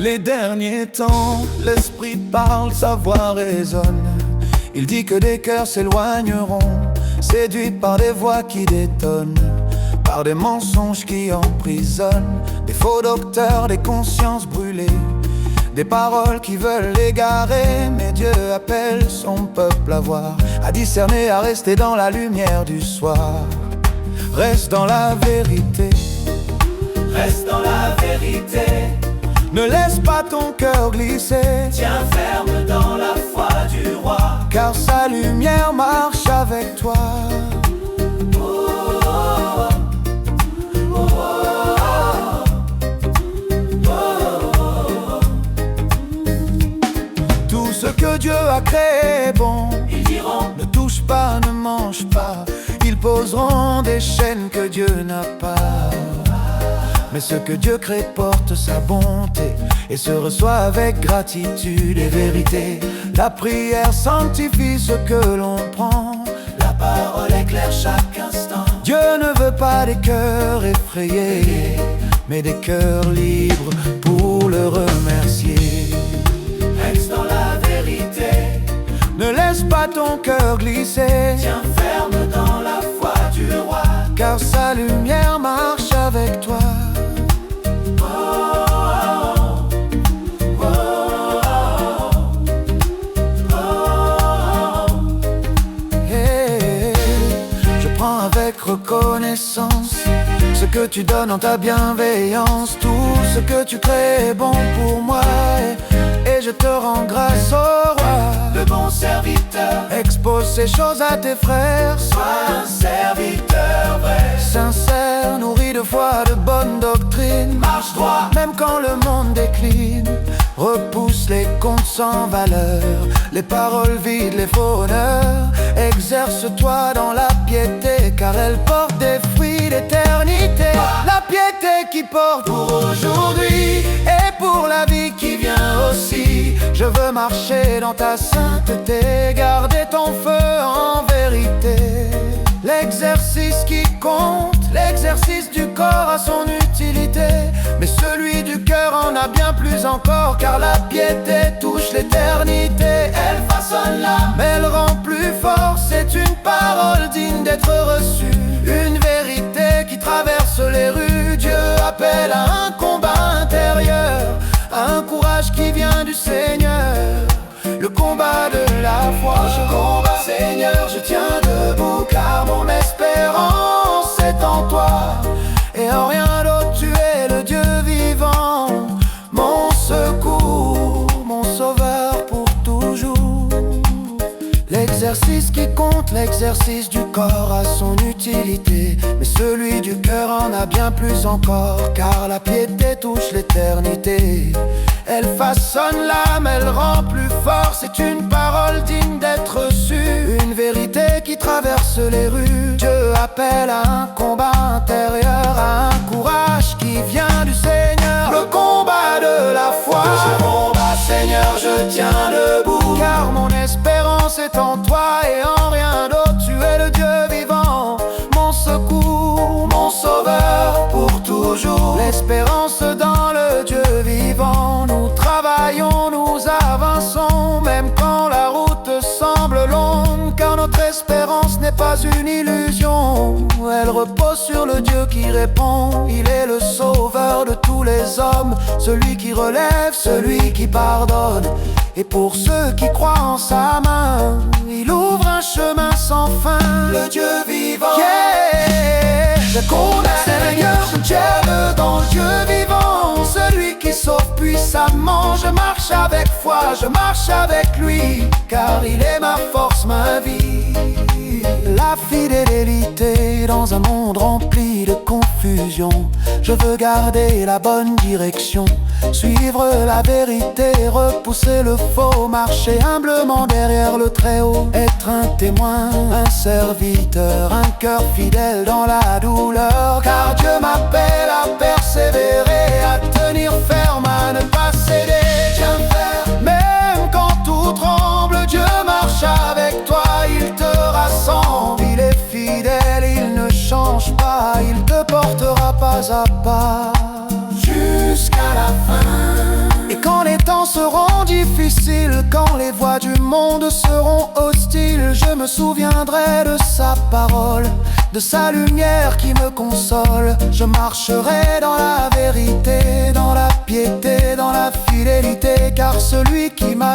Les derniers temps, l'esprit parle, sa voix résonne. Il dit que des cœurs s'éloigneront, séduits par des voix qui détonnent, par des mensonges qui emprisonnent, des faux docteurs, des consciences brûlées, des paroles qui veulent l'égarer. Mais Dieu appelle son peuple à voir, à discerner, à rester dans la lumière du soir. Reste dans la vérité, Reste dans la vérité, ne laisse pas ton cœur glisser, tiens ferme dans la foi du roi. car sa lumière marche avec toi. Tout ce que Dieu a créé est bon. Ils diront, Ne touche pas, ne mange pas. Ils poseront des chaînes que Dieu n'a pas. Mais ce que Dieu crée porte sa bonté et se reçoit avec gratitude et vérité. La prière sanctifie ce que l'on prend. la parole éclaire chaque instant. Dieu ne veut pas des cœurs effrayés, mais des cœurs libres pour le remercier. Reste dans la vérité, Ne laisse pas ton cœur glisser, tiens ferme dans la foi du roi. car sa lumière marche avec toi. Hey, je prends avec reconnaissance ce que tu donnes en ta bienveillance. Tout ce que tu crées est bon pour moi, et je te rends grâce au roi. Le bon serviteur, Expose ces choses à tes frères, sois un serviteur vrai. sincère, nourri de foi, de bonne doctrine. Marche droit, Même quand le monde décline, repousse les contes sans valeur, les paroles vides, les faux honneurs. Exerce-toi dans la piété, car elle porte des fruits d'éternité. La piété qui porte pour aujourd'hui et pour la vie qui vient aussi. Je veux marcher dans ta sainteté, garder ton feu en vérité. L'exercice qui compte, l'exercice du corps a son utilité, mais celui du cœur en a bien plus encore, car la piété touche l'éternité. Elle façonne l'âme, mais elle rend plus fort. C'est une parole digne d'être reçue, une vérité qui traverse les rues. Dieu appelle à un combat intérieur, à un courage qui vient du Seigneur. Le combat de la foi, je combats, Seigneur, je tiens debout, car mon espérance est en toi, et en rien d'autre. Tu es le Dieu vivant, mon secours, mon sauveur pour toujours. L'exercice qui compte, l'exercice du corps a son utilité, mais celui du cœur en a bien plus encore, car la piété touche l'éternité. Elle façonne l'âme, elle rend plus fort. C'est une parole digne d'être reçue, une vérité qui traverse les rues. Dieu appelle à un combat intérieur, à un courage qui vient du Seigneur. Le combat de la foi, je combats, Seigneur, je tiens debout, car mon espérance est en toi et en rien d'autre. Tu es le Dieu vivant, mon secours, mon sauveur pour toujours. L'espérance dans le Dieu vivant. Nous travaillons, nous avançons, même quand la route semble longue, car notre espérance n'est pas une illusion. Elle repose sur le Dieu qui répond. Il est le sauveur de tous les hommes, celui qui relève, celui qui pardonne. Et pour ceux qui croient en sa main, il ouvre un chemin sans fin. le Dieu vivant. Yeah, je condamne, Seigneur, je tiens dans le Dieu vivant, celui qui sauve puissamment. Je marche avec foi, je marche avec lui, car il est ma force, ma vie. La fidélité dans un monde rempli de confusion. Je veux garder la bonne direction, suivre la vérité, repousser le faux, marcher humblement derrière le Très-Haut. Être un témoin, un serviteur, un cœur fidèle dans la douleur, car Dieu m'appelle à persévérer, à tenir ferme, à ne pas céder. Tiens ferme, même quand tout tremble, Dieu marche avec toi, il te rassemble. Il est fidèle, il ne change pas, il te portera pas à pas jusqu'à la fin. Et difficile, quand les voix du monde seront hostiles, je me souviendrai de sa parole, de sa lumière qui me console. Je marcherai dans la vérité, dans la piété, dans la fidélité, car celui qui m'a